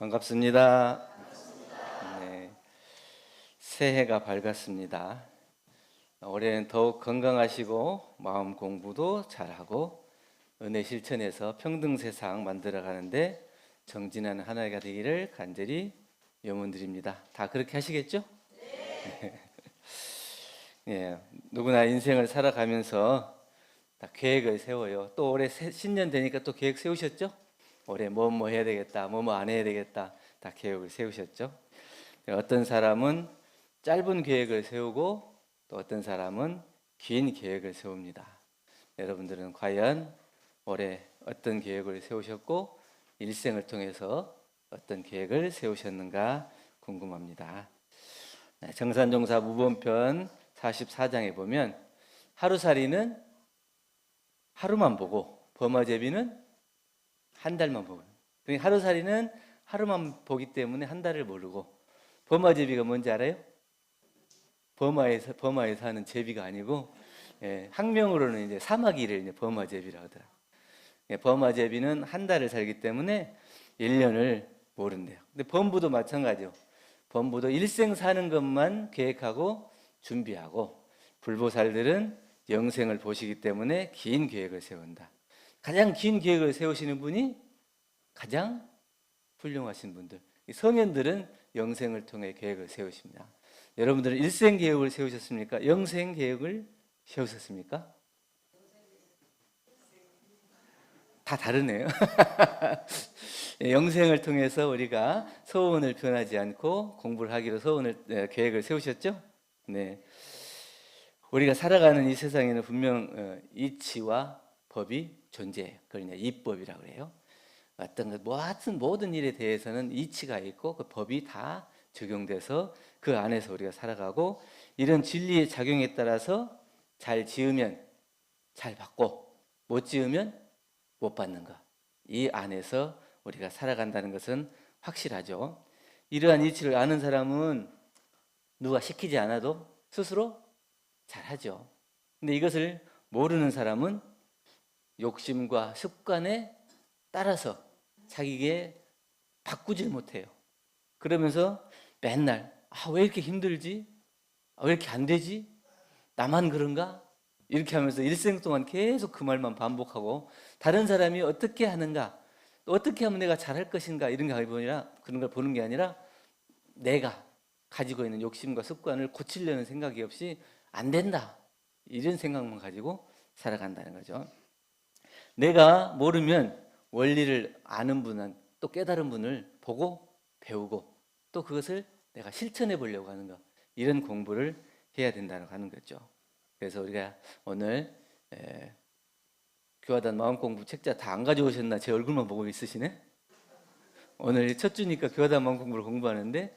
반갑습니다. 네, 새해가 밝았습니다. 올해는 더욱 건강하시고 마음 공부도 잘하고 은혜 실천해서 평등 세상 만들어가는데 정진하는 한 해가 되기를 간절히 염원드립니다. 다 그렇게 하시겠죠? 네. 예, 누구나 인생을 살아가면서 다 계획을 세워요. 또 올해 신년 되니까 또 계획 세우셨죠? 올해 뭐 해야 되겠다, 뭐 안 해야 되겠다, 다 계획을 세우셨죠? 어떤 사람은 짧은 계획을 세우고 또 어떤 사람은 긴 계획을 세웁니다. 여러분들은 과연 올해 어떤 계획을 세우셨고 일생을 통해서 어떤 계획을 세우셨는가 궁금합니다. 정산종사 무번편 44장에 보면 하루살이는 하루만 보고 범아제비는 한 달만 보고, 그러니까 하루살이는 하루만 보기 때문에 한 달을 모르고, 범아제비가 뭔지 알아요? 범아에 사는 제비가 아니고, 학명으로는 이제 사마귀를 이제 범아제비라고 하더라. 범아제비는 한 달을 살기 때문에 1년을 모른대요. 근데 범부도 마찬가지요. 범부도 일생 사는 것만 계획하고 준비하고, 불보살들은 영생을 보시기 때문에 긴 계획을 세운다. 가장 긴 계획을 세우시는 분이 가장 훌륭하신 분들. 성현들은 영생을 통해 계획을 세우십니다. 여러분들은 일생 계획을 세우셨습니까? 영생 계획을 세우셨습니까? 다 다르네요. 영생을 통해서 우리가 소원을 변하지 않고 공부를 하기로 계획을 세우셨죠? 네. 우리가 살아가는 이 세상에는 분명 이치와 법이 존재해요. 그걸 이제 이법이라고 해요. 모든 일에 대해서는 이치가 있고 그 법이 다 적용돼서 그 안에서 우리가 살아가고, 이런 진리의 작용에 따라서 잘 지으면 잘 받고 못 지으면 못 받는 것, 이 안에서 우리가 살아간다는 것은 확실하죠. 이러한 이치를 아는 사람은 누가 시키지 않아도 스스로 잘하죠. 근데 이것을 모르는 사람은 욕심과 습관에 따라서 자기에게 바꾸질 못해요. 그러면서 맨날 왜 이렇게 힘들지? 왜 이렇게 안 되지? 나만 그런가? 이렇게 하면서 일생 동안 계속 그 말만 반복하고, 다른 사람이 어떻게 하는가, 또 어떻게 하면 내가 잘할 것인가, 이런 그런 걸 보는 게 아니라 내가 가지고 있는 욕심과 습관을 고치려는 생각이 없이 안 된다, 이런 생각만 가지고 살아간다는 거죠. 내가 모르면 원리를 아는 분은, 또 깨달은 분을 보고 배우고 또 그것을 내가 실천해 보려고 하는 것, 이런 공부를 해야 된다고 하는 거죠. 그래서 우리가 오늘 교화단 마음공부 책자 다 안 가져오셨나, 제 얼굴만 보고 있으시네. 오늘 첫 주니까 교화단 마음공부를 공부하는데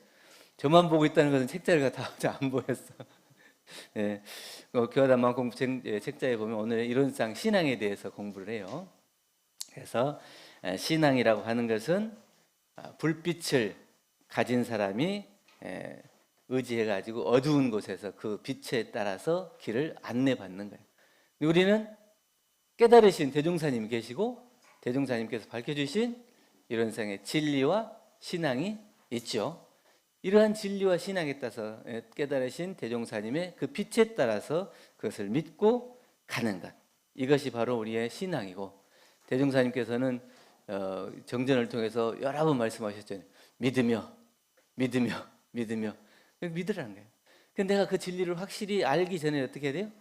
저만 보고 있다는 것은 책자가 다 안 보였어. 예, 교화단 마음공부 책자에 보면 오늘 이론상 신앙에 대해서 공부를 해요. 그래서 신앙이라고 하는 것은 불빛을 가진 사람이 의지해 가지고 어두운 곳에서 그 빛에 따라서 길을 안내받는 거예요. 우리는 깨달으신 대종사님 계시고 대종사님께서 밝혀주신 이론상의 진리와 신앙이 있죠. 이러한 진리와 신앙에 따라서 깨달으신 대종사님의 그 빛에 따라서 그것을 믿고 가는 것, 이것이 바로 우리의 신앙이고, 대종사님께서는 정전을 통해서 여러 번 말씀하셨잖아요. 믿으며 믿으라는 거예요. 근데 내가 그 진리를 확실히 알기 전에 어떻게 해야 돼요?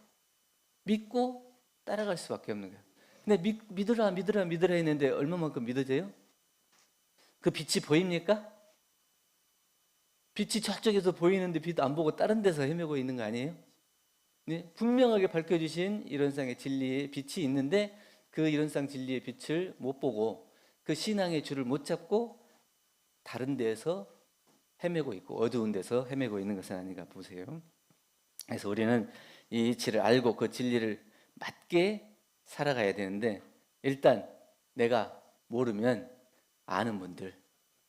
믿고 따라갈 수밖에 없는 거예요. 근데 믿으라 했는데 얼마만큼 믿어져요? 그 빛이 보입니까? 빛이 저쪽에서 보이는데 빛 안 보고 다른 데서 헤매고 있는 거 아니에요? 네? 분명하게 밝혀주신 이론상의 진리의 빛이 있는데 그 이론상 진리의 빛을 못 보고 그 신앙의 줄을 못 잡고 다른 데서 헤매고 있고 어두운 데서 헤매고 있는 것은 아닌가 보세요. 그래서 우리는 이 이치를 알고 그 진리를 맞게 살아가야 되는데, 일단 내가 모르면 아는 분들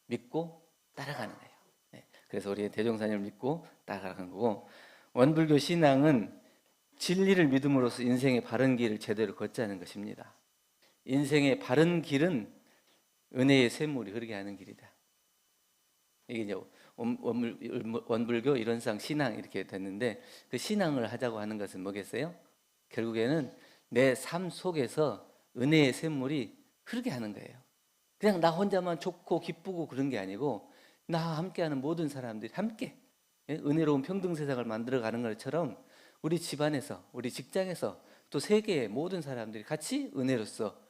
믿고 따라가는 거예요. 네. 그래서 우리 대종사님을 믿고 따라가는 거고, 원불교 신앙은 진리를 믿음으로써 인생의 바른 길을 제대로 걷자는 것입니다. 인생의 바른 길은 은혜의 샘물이 흐르게 하는 길이다. 이게 이제 원불교 이론상 신앙 이렇게 됐는데, 그 신앙을 하자고 하는 것은 뭐겠어요? 결국에는 내 삶 속에서 은혜의 샘물이 흐르게 하는 거예요. 그냥 나 혼자만 좋고 기쁘고 그런 게 아니고 나와 함께하는 모든 사람들이 함께 은혜로운 평등 세상을 만들어가는 것처럼 우리 집안에서, 우리 직장에서, 또 세계의 모든 사람들이 같이 은혜로서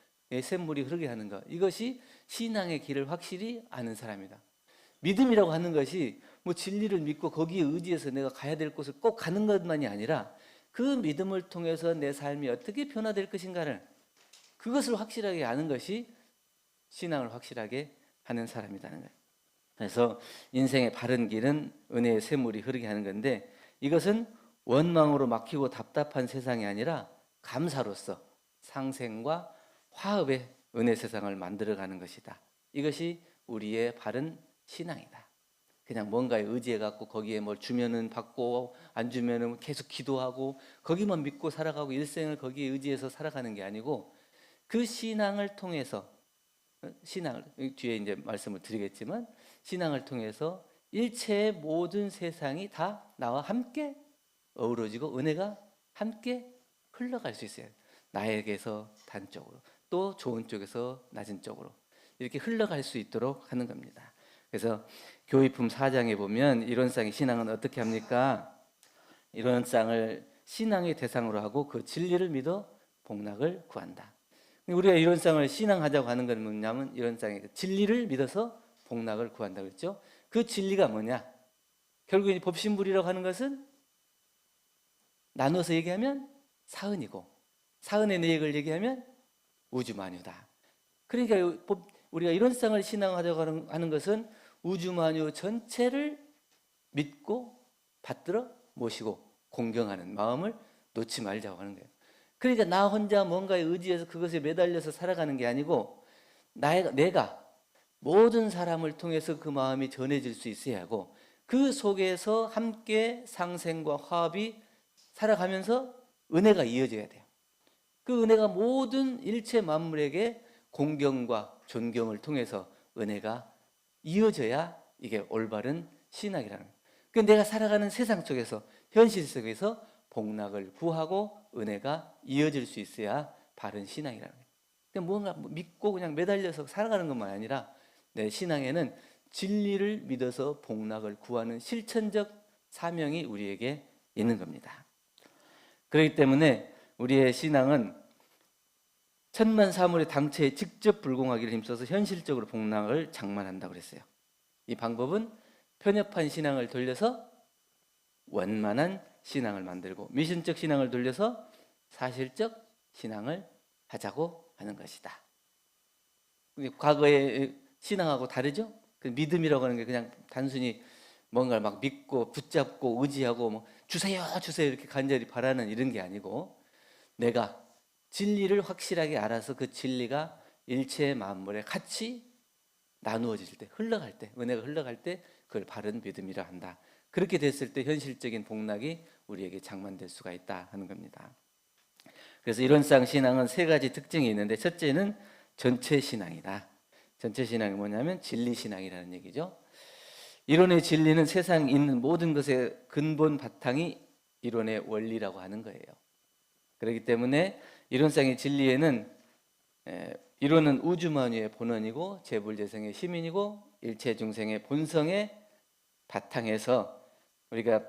샘물이 흐르게 하는 것, 이것이 신앙의 길을 확실히 아는 사람이다. 믿음이라고 하는 것이 뭐 진리를 믿고 거기에 의지해서 내가 가야 될 곳을 꼭 가는 것만이 아니라 그 믿음을 통해서 내 삶이 어떻게 변화될 것인가를, 그것을 확실하게 아는 것이 신앙을 확실하게 하는 사람이라는 거예요. 그래서 인생의 바른 길은 은혜의 샘물이 흐르게 하는 건데, 이것은 원망으로 막히고 답답한 세상이 아니라 감사로서 상생과 화합의 은혜 세상을 만들어가는 것이다. 이것이 우리의 바른 신앙이다. 그냥 뭔가에 의지해 갖고 거기에 뭘 주면은 받고 안 주면은 계속 기도하고 거기만 믿고 살아가고 일생을 거기에 의지해서 살아가는 게 아니고, 그 신앙을 통해서, 신앙을 뒤에 이제 말씀을 드리겠지만, 신앙을 통해서 일체의 모든 세상이 다 나와 함께 어우러지고 은혜가 함께 흘러갈 수 있어요. 나에게서 단쪽으로, 또 좋은 쪽에서 낮은 쪽으로 이렇게 흘러갈 수 있도록 하는 겁니다. 그래서 교의품 4장에 보면 이론상의 신앙은 어떻게 합니까? 이론상을 신앙의 대상으로 하고 그 진리를 믿어 복락을 구한다. 우리가 이론상을 신앙하자고 하는 건 뭐냐면, 이론상의 진리를 믿어서 복락을 구한다 그랬죠. 그 진리가 뭐냐? 결국 법신불이라고 하는 것은 나눠서 얘기하면 사은이고, 사은의 내역을 얘기하면 우주만유다. 그러니까 우리가 이론상을 신앙하자고 하는 것은 우주만유 전체를 믿고 받들어 모시고 공경하는 마음을 놓지 말자고 하는 거예요. 그러니까 나 혼자 뭔가에 의지해서 그것에 매달려서 살아가는 게 아니고, 내가 모든 사람을 통해서 그 마음이 전해질 수 있어야 하고, 그 속에서 함께 상생과 화합이 살아가면서 은혜가 이어져야 돼요. 그 은혜가 모든 일체 만물에게 공경과 존경을 통해서 은혜가 이어져야 이게 올바른 신앙이라는 거예요. 그러니까 내가 살아가는 세상 속에서, 현실 속에서 복락을 구하고 은혜가 이어질 수 있어야 바른 신앙이라는 거예요. 그러니까 뭔가 믿고 그냥 매달려서 살아가는 것만 아니라 내 신앙에는 진리를 믿어서 복락을 구하는 실천적 사명이 우리에게 있는 겁니다. 그렇기 때문에 우리의 신앙은 천만 사물의 당체에 직접 불공하기를 힘써서 현실적으로 복락을 장만한다고 그랬어요. 이 방법은 편협한 신앙을 돌려서 원만한 신앙을 만들고, 미신적 신앙을 돌려서 사실적 신앙을 하자고 하는 것이다. 과거의 신앙하고 다르죠? 그 믿음이라고 하는 게 그냥 단순히 뭔가를 막 믿고 붙잡고 의지하고 뭐 주세요 주세요 이렇게 간절히 바라는 이런 게 아니고, 내가 진리를 확실하게 알아서 그 진리가 일체 만물에 같이 나누어질 때, 흘러갈 때, 은혜가 흘러갈 때 그걸 바른 믿음이라 한다. 그렇게 됐을 때 현실적인 복락이 우리에게 장만될 수가 있다 하는 겁니다. 그래서 이론상 신앙은 세 가지 특징이 있는데, 첫째는 전체 신앙이다. 전체 신앙이 뭐냐면 진리 신앙이라는 얘기죠. 이론의 진리는 세상에 있는 모든 것의 근본 바탕이 이론의 원리라고 하는 거예요. 그렇기 때문에 이론상의 진리에는 이론은 우주만유의 본원이고 재불재생의 시민이고 일체 중생의 본성의 바탕에서 우리가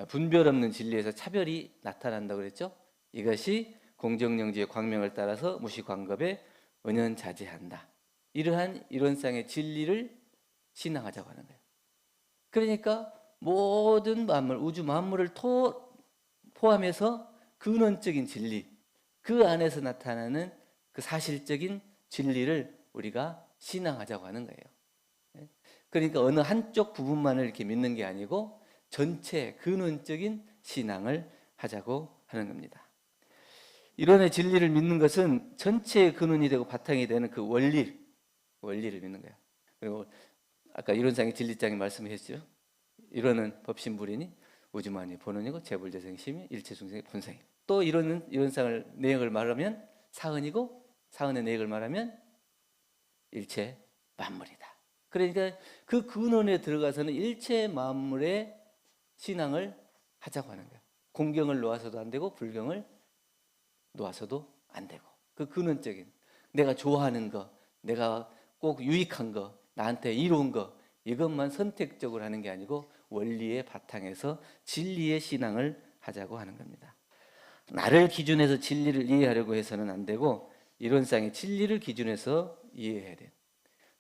분별 없는 진리에서 차별이 나타난다고 그랬죠. 이것이 공정영지의 광명을 따라서 무시광겁에 은연자재한다. 이러한 이론상의 진리를 신앙하자고 하는 거예요. 그러니까 모든 만물, 우주 만물을 포함해서 근원적인 진리, 그 안에서 나타나는 그 사실적인 진리를 우리가 신앙하자고 하는 거예요. 그러니까 어느 한쪽 부분만을 이렇게 믿는 게 아니고 전체 근원적인 신앙을 하자고 하는 겁니다. 이론의 진리를 믿는 것은 전체의 근원이 되고 바탕이 되는 그 원리를 믿는 거예요. 그리고 아까 이론상의 진리장에 말씀하셨죠. 이론은 법신불이니 우주만유의 본원이고 재불재생 심이 일체 중생의 본성이고, 또 이론상을 내용을 말하면 사은이고, 사은의 내용을 말하면 일체 만물이다. 그러니까 그 근원에 들어가서는 일체 만물의 신앙을 하자고 하는 거예요. 공경을 놓아서도 안 되고 불경을 놓아서도 안 되고, 그 근원적인 내가 좋아하는 거, 내가 꼭 유익한 거, 나한테 이로운 거, 이것만 선택적으로 하는 게 아니고 원리의 바탕에서 진리의 신앙을 하자고 하는 겁니다. 나를 기준해서 진리를 이해하려고 해서는 안 되고 이론상의 진리를 기준해서 이해해야 돼요.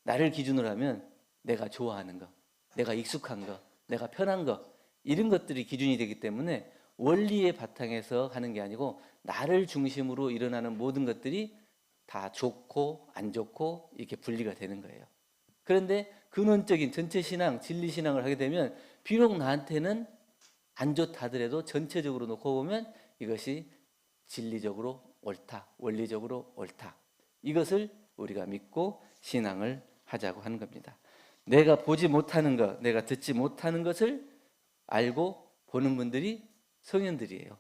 나를 기준으로 하면 내가 좋아하는 거, 내가 익숙한 거, 내가 편한 거, 이런 것들이 기준이 되기 때문에 원리의 바탕에서 하는 게 아니고 나를 중심으로 일어나는 모든 것들이 다 좋고 안 좋고 이렇게 분리가 되는 거예요. 그런데 근원적인 전체 신앙, 진리 신앙을 하게 되면 비록 나한테는 안 좋다 하더라도 전체적으로 놓고 보면 이것이 진리적으로 옳다, 원리적으로 옳다. 이것을 우리가 믿고 신앙을 하자고 하는 겁니다. 내가 보지 못하는 것, 내가 듣지 못하는 것을 알고 보는 분들이 성현들이에요.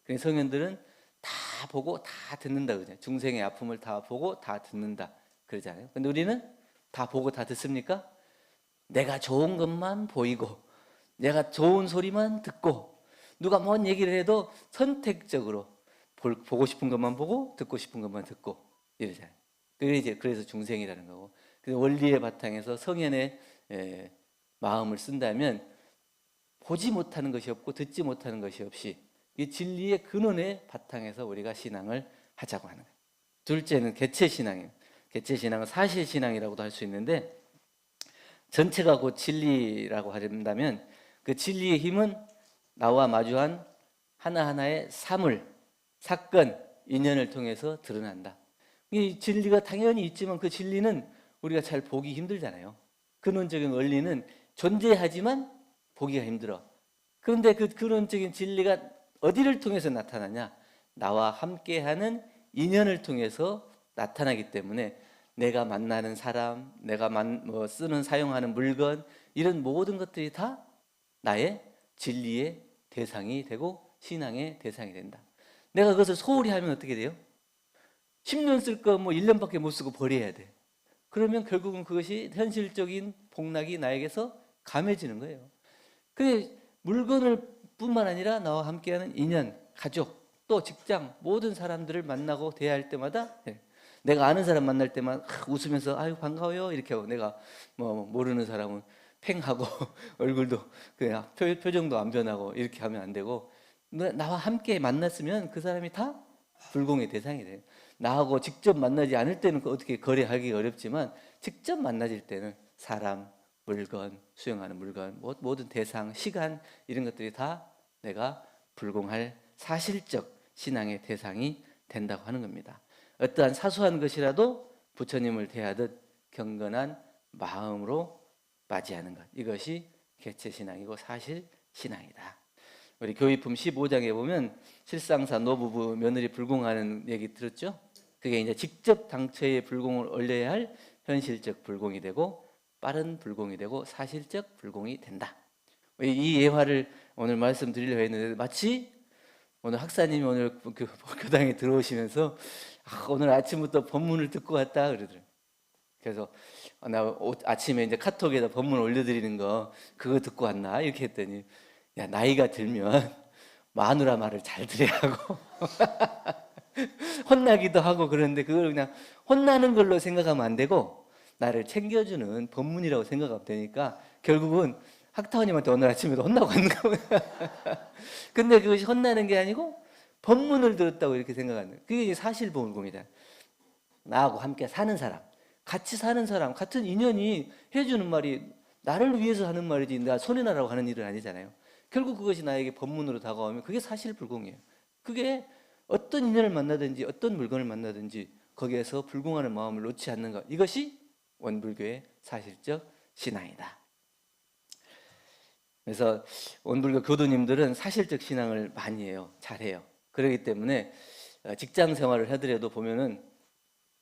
그러니까 성현들은 다 보고 다 듣는다 그러잖아요. 중생의 아픔을 다 보고 다 듣는다 그러잖아요. 근데 우리는 다 보고 다 듣습니까? 내가 좋은 것만 보이고 내가 좋은 소리만 듣고 누가 뭔 얘기를 해도 선택적으로 보고 싶은 것만 보고 듣고 싶은 것만 듣고 이러잖아요. 그래서 중생이라는 거고, 그 원리의 바탕에서 성현의 마음을 쓴다면 보지 못하는 것이 없고 듣지 못하는 것이 없이 이 진리의 근원의 바탕에서 우리가 신앙을 하자고 하는 거예요. 둘째는 개체신앙이에요. 개체신앙은 사실신앙이라고도 할 수 있는데, 전체가 곧 진리라고 한다면 그 진리의 힘은 나와 마주한 하나하나의 사물, 사건, 인연을 통해서 드러난다. 이 진리가 당연히 있지만 그 진리는 우리가 잘 보기 힘들잖아요. 근원적인 원리는 존재하지만 보기가 힘들어. 그런데 그 근원적인 진리가 어디를 통해서 나타나냐? 나와 함께하는 인연을 통해서 나타나기 때문에 내가 만나는 사람, 내가 쓰는 사용하는 물건, 이런 모든 것들이 다 나의 진리의 대상이 되고 신앙의 대상이 된다. 내가 그것을 소홀히 하면 어떻게 돼요? 10년 쓸 거 뭐 1년밖에 못 쓰고 버려야 돼. 그러면 결국은 그것이 현실적인 복락이 나에게서 감해지는 거예요. 그 물건을 뿐만 아니라 나와 함께하는 인연, 가족, 또 직장, 모든 사람들을 만나고 대할 때마다 내가 아는 사람 만날 때만 웃으면서 아유 반가워요 이렇게 하고, 내가 뭐 모르는 사람은 팽하고 얼굴도 그냥 표정도 안 변하고 이렇게 하면 안 되고, 나와 함께 만났으면 그 사람이 다 불공의 대상이 돼요. 나하고 직접 만나지 않을 때는 어떻게 거래하기 어렵지만 직접 만나질 때는 사람, 물건, 수용하는 물건, 모든 대상, 시간, 이런 것들이 다 내가 불공할 사실적 신앙의 대상이 된다고 하는 겁니다. 어떠한 사소한 것이라도 부처님을 대하듯 경건한 마음으로 맞이하는 것, 이것이 개체신앙이고 사실신앙이다. 우리 교의품 15장에 보면 실상사 노부부 며느리 불공하는 얘기 들었죠? 그게 이제 직접 당처에 불공을 올려야 할 현실적 불공이 되고 빠른 불공이 되고 사실적 불공이 된다. 이 예화를 오늘 말씀드리려고 했는데 마치 오늘 학사님이 오늘 그 교당에 들어오시면서 오늘 아침부터 법문을 듣고 왔다 그러더라고요. 그래서 나 아침에 이제 카톡에다 법문 올려드리는 거 그거 듣고 왔나 이렇게 했더니, 야 나이가 들면 마누라 말을 잘 들어야 하고 혼나기도 하고 그러는데 그걸 그냥 혼나는 걸로 생각하면 안 되고 나를 챙겨주는 법문이라고 생각하면 되니까 결국은 학타원님한테 오늘 아침에도 혼나고 왔는 거예요. 근데 그것이 혼나는 게 아니고 법문을 들었다고 이렇게 생각하는 거예요. 그게 사실불공이다. 나하고 함께 사는 사람, 같이 사는 사람, 같은 인연이 해주는 말이 나를 위해서 하는 말이지 나 손해나라고 하는 일은 아니잖아요. 결국 그것이 나에게 법문으로 다가오면 그게 사실불공이에요. 그게 어떤 인연을 만나든지 어떤 물건을 만나든지 거기에서 불공하는 마음을 놓지 않는 것, 이것이 원불교의 사실적 신앙이다. 그래서 원불교 교도님들은 사실적 신앙을 많이 해요. 잘해요. 그렇기 때문에 직장 생활을 하더라도 보면은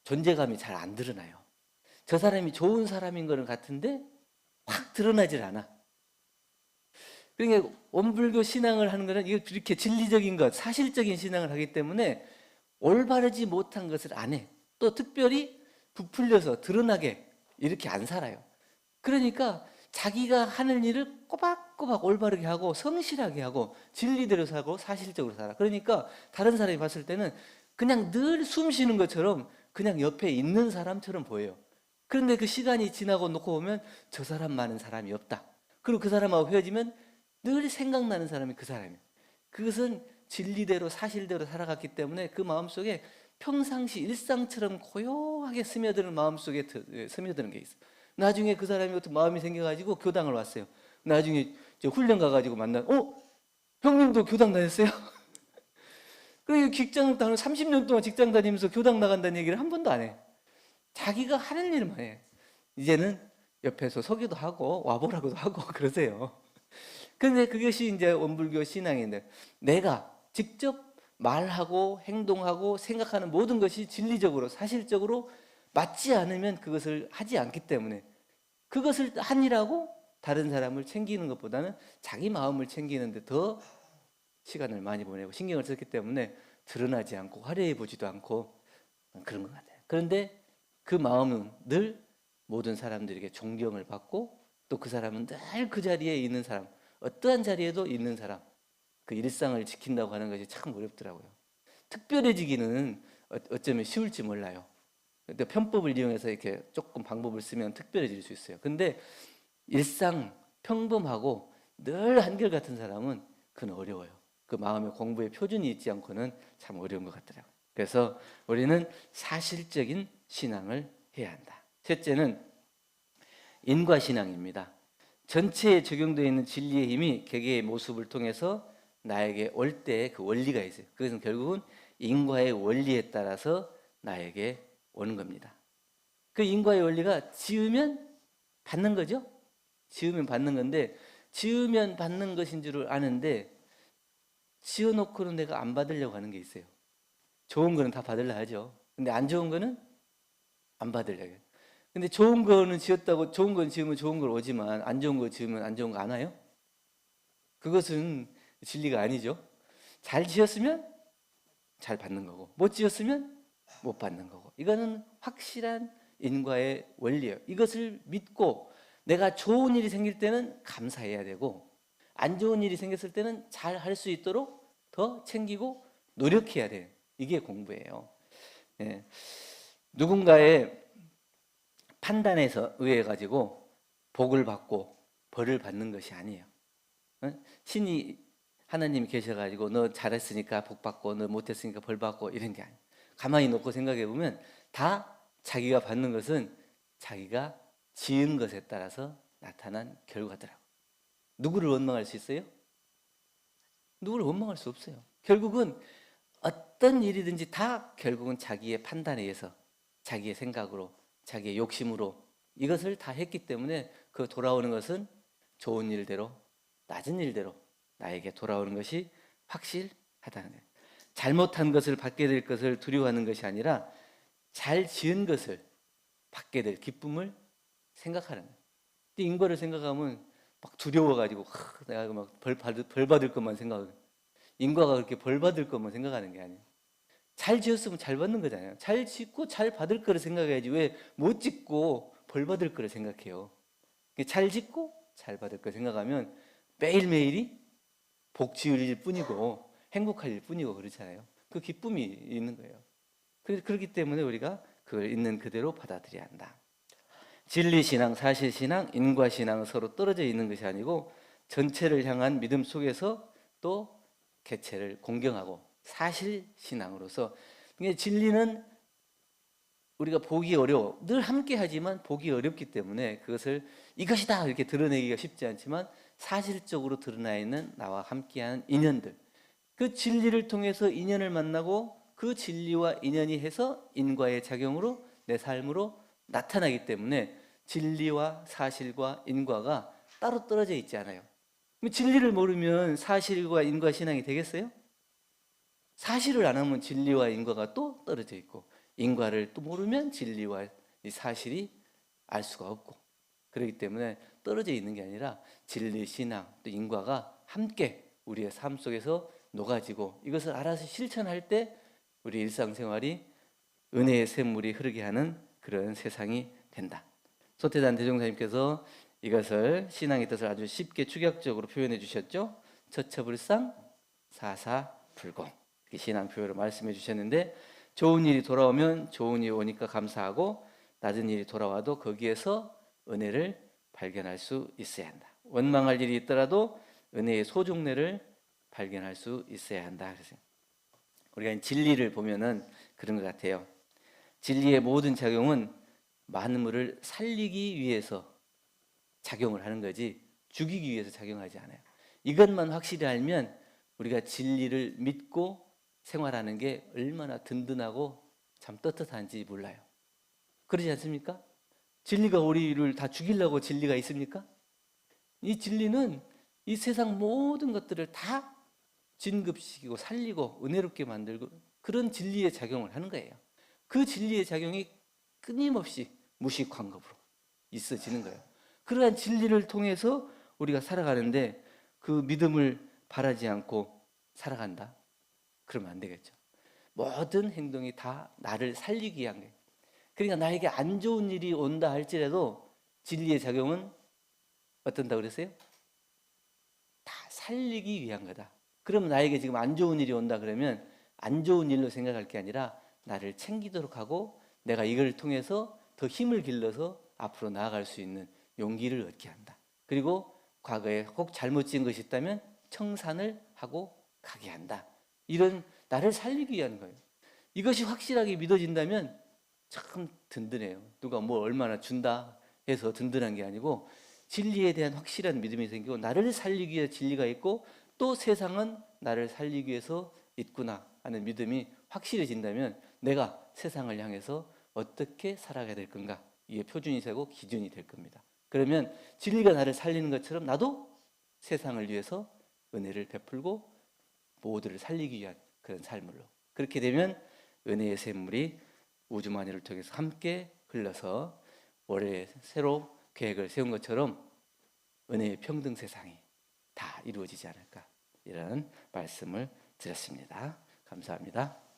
존재감이 잘 안 드러나요. 저 사람이 좋은 사람인 거는 같은데 확 드러나질 않아. 그러니까 원불교 신앙을 하는 거는 이렇게 진리적인 것, 사실적인 신앙을 하기 때문에 올바르지 못한 것을 안 해. 또 특별히 부풀려서 드러나게 이렇게 안 살아요. 그러니까 자기가 하는 일을 꼬박꼬박 올바르게 하고 성실하게 하고 진리대로 살고 사실적으로 살아. 그러니까 다른 사람이 봤을 때는 그냥 늘 숨 쉬는 것처럼 그냥 옆에 있는 사람처럼 보여요. 그런데 그 시간이 지나고 놓고 보면 저 사람만은 사람이 없다. 그리고 그 사람하고 헤어지면 늘 생각나는 사람이 그 사람이에요. 그것은 진리대로 사실대로 살아갔기 때문에 그 마음속에 평상시 일상처럼 고요하게 스며드는 마음속에 스며드는 게 있어요. 나중에 그 사람이 어떤 마음이 생겨가지고 교당을 왔어요. 나중에 훈련 가가지고 형님도 교당 다녔어요? 그리고 직장 다니 30년 동안 직장 다니면서 교당 나간다는 얘기를 한 번도 안 해. 자기가 하는 일만 해. 이제는 옆에서 소개도 하고 와보라고도 하고 그러세요. 근데 그것이 이제 원불교 신앙인데, 내가 직접 말하고 행동하고 생각하는 모든 것이 진리적으로 사실적으로 맞지 않으면 그것을 하지 않기 때문에, 그것을 한이라고 다른 사람을 챙기는 것보다는 자기 마음을 챙기는데 더 시간을 많이 보내고 신경을 썼기 때문에 드러나지 않고 화려해 보지도 않고 그런 것 같아요. 그런데 그 마음은 늘 모든 사람들에게 존경을 받고, 또 그 사람은 늘 그 자리에 있는 사람, 어떠한 자리에도 있는 사람, 그 일상을 지킨다고 하는 것이 참 어렵더라고요. 특별해지기는 어쩌면 쉬울지 몰라요. 근데 편법을 이용해서 이렇게 조금 방법을 쓰면 특별해질 수 있어요. 근데 일상 평범하고 늘 한결같은 사람은 그건 어려워요. 그 마음의 공부의 표준이 있지 않고는 참 어려운 것 같더라고요. 그래서 우리는 사실적인 신앙을 해야 한다. 셋째는 인과신앙입니다. 전체에 적용되어 있는 진리의 힘이 개개의 모습을 통해서 나에게 올 때 그 원리가 있어요. 그것은 결국은 인과의 원리에 따라서 나에게 오는 겁니다. 그 인과의 원리가 지으면 받는 거죠. 지으면 받는 건데, 지으면 받는 것인 줄 아는데 지어놓고는 내가 안 받으려고 하는 게 있어요. 좋은 거는 다 받으려 하죠. 근데 안 좋은 거는 안 받으려고 해요. 근데 좋은 거는 지었다고, 좋은 건 지으면 좋은 걸 오지만 안 좋은 거 지으면 안 좋은 거 안 와요? 그것은 진리가 아니죠. 잘 지었으면 잘 받는 거고, 못 지었으면 못 받는 거고. 이거는 확실한 인과의 원리예요. 이것을 믿고 내가 좋은 일이 생길 때는 감사해야 되고, 안 좋은 일이 생겼을 때는 잘 할 수 있도록 더 챙기고 노력해야 돼요. 이게 공부예요. 예. 누군가의 판단에 의해 가지고 복을 받고 벌을 받는 것이 아니에요. 신이 하나님이 계셔가지고 너 잘했으니까 복 받고 너 못했으니까 벌 받고 이런 게 아니에요. 가만히 놓고 생각해 보면 다 자기가 받는 것은 자기가 지은 것에 따라서 나타난 결과더라고. 누구를 원망할 수 있어요? 누구를 원망할 수 없어요. 결국은 어떤 일이든지 다 결국은 자기의 판단에 의해서, 자기의 생각으로, 자기의 욕심으로 이것을 다 했기 때문에 그 돌아오는 것은 좋은 일대로, 낮은 일대로 나에게 돌아오는 것이 확실하다는 거예요. 잘못한 것을 받게 될 것을 두려워하는 것이 아니라 잘 지은 것을 받게 될 기쁨을 생각하는 거예요. 인과를 생각하면 막 두려워가지고 내가 막 벌 받을 것만 생각하고, 인과가 그렇게 벌 받을 것만 생각하는 게 아니에요. 잘 지었으면 잘 받는 거잖아요. 잘 짓고 잘 받을 거를 생각해야지 왜 못 짓고 벌 받을 거를 생각해요. 잘 짓고 잘 받을 거 생각하면 매일매일이 복 지을 일 뿐이고 행복할 일 뿐이고 그렇잖아요. 그 기쁨이 있는 거예요. 그렇기 때문에 우리가 그걸 있는 그대로 받아들여야 한다. 진리신앙, 사실신앙, 인과신앙은 서로 떨어져 있는 것이 아니고 전체를 향한 믿음 속에서 또 개체를 공경하고 사실신앙으로서, 진리는 우리가 보기 어려워. 늘 함께 하지만 보기 어렵기 때문에 그것을 이것이다 이렇게 드러내기가 쉽지 않지만 사실적으로 드러나 있는 나와 함께하는 인연들, 그 진리를 통해서 인연을 만나고 그 진리와 인연이 해서 인과의 작용으로 내 삶으로 나타나기 때문에 진리와 사실과 인과가 따로 떨어져 있지 않아요. 진리를 모르면 사실과 인과 신앙이 되겠어요? 사실을 안 하면 진리와 인과가 또 떨어져 있고, 인과를 또 모르면 진리와 이 사실이 알 수가 없고, 그렇기 때문에 떨어져 있는 게 아니라 진리, 신앙, 또 인과가 함께 우리의 삶 속에서 녹아지고 이것을 알아서 실천할 때 우리 일상생활이 은혜의 샘물이 흐르게 하는 그런 세상이 된다. 소태단 대종사님께서 이것을 신앙의 뜻을 아주 쉽게 축약적으로 표현해 주셨죠. 처처불상 사사불공, 이렇게 신앙 표현으로 말씀해 주셨는데, 좋은 일이 돌아오면 좋은 일이 오니까 감사하고, 낮은 일이 돌아와도 거기에서 은혜를 발견할 수 있어야 한다. 원망할 일이 있더라도 은혜의 소중례를 발견할 수 있어야 한다. 그래서 우리가 진리를 보면은 그런 것 같아요. 진리의 모든 작용은 만물을 살리기 위해서 작용을 하는 거지 죽이기 위해서 작용하지 않아요. 이것만 확실히 알면 우리가 진리를 믿고 생활하는 게 얼마나 든든하고 참 떳떳한지 몰라요. 그러지 않습니까? 진리가 우리를 다 죽이려고 진리가 있습니까? 이 진리는 이 세상 모든 것들을 다 진급시키고 살리고 은혜롭게 만들고 그런 진리의 작용을 하는 거예요. 그 진리의 작용이 끊임없이 무시광급으로 있어지는 거예요. 그러한 진리를 통해서 우리가 살아가는데 그 믿음을 바라지 않고 살아간다? 그러면 안 되겠죠. 모든 행동이 다 나를 살리기 위한 거예요. 그러니까 나에게 안 좋은 일이 온다 할지라도 진리의 작용은 어떤다 그랬어요? 다 살리기 위한 거다. 그러면 나에게 지금 안 좋은 일이 온다 그러면 안 좋은 일로 생각할 게 아니라 나를 챙기도록 하고 내가 이걸 통해서 더 힘을 길러서 앞으로 나아갈 수 있는 용기를 얻게 한다. 그리고 과거에 혹 잘못 지은 것이 있다면 청산을 하고 가게 한다. 이런 나를 살리기 위한 거예요. 이것이 확실하게 믿어진다면 참 든든해요. 누가 뭐 얼마나 준다 해서 든든한 게 아니고 진리에 대한 확실한 믿음이 생기고 나를 살리기 위해 진리가 있고 또 세상은 나를 살리기 위해서 있구나 하는 믿음이 확실해진다면 내가 세상을 향해서 어떻게 살아가야 될 건가, 이게 표준이 되고 기준이 될 겁니다. 그러면 진리가 나를 살리는 것처럼 나도 세상을 위해서 은혜를 베풀고 모두를 살리기 위한 그런 삶으로, 그렇게 되면 은혜의 샘물이 우주만유를 통해서 함께 흘러서 올해 새로 계획을 세운 것처럼 은혜의 평등 세상이 다 이루어지지 않을까, 이런 말씀을 드렸습니다. 감사합니다.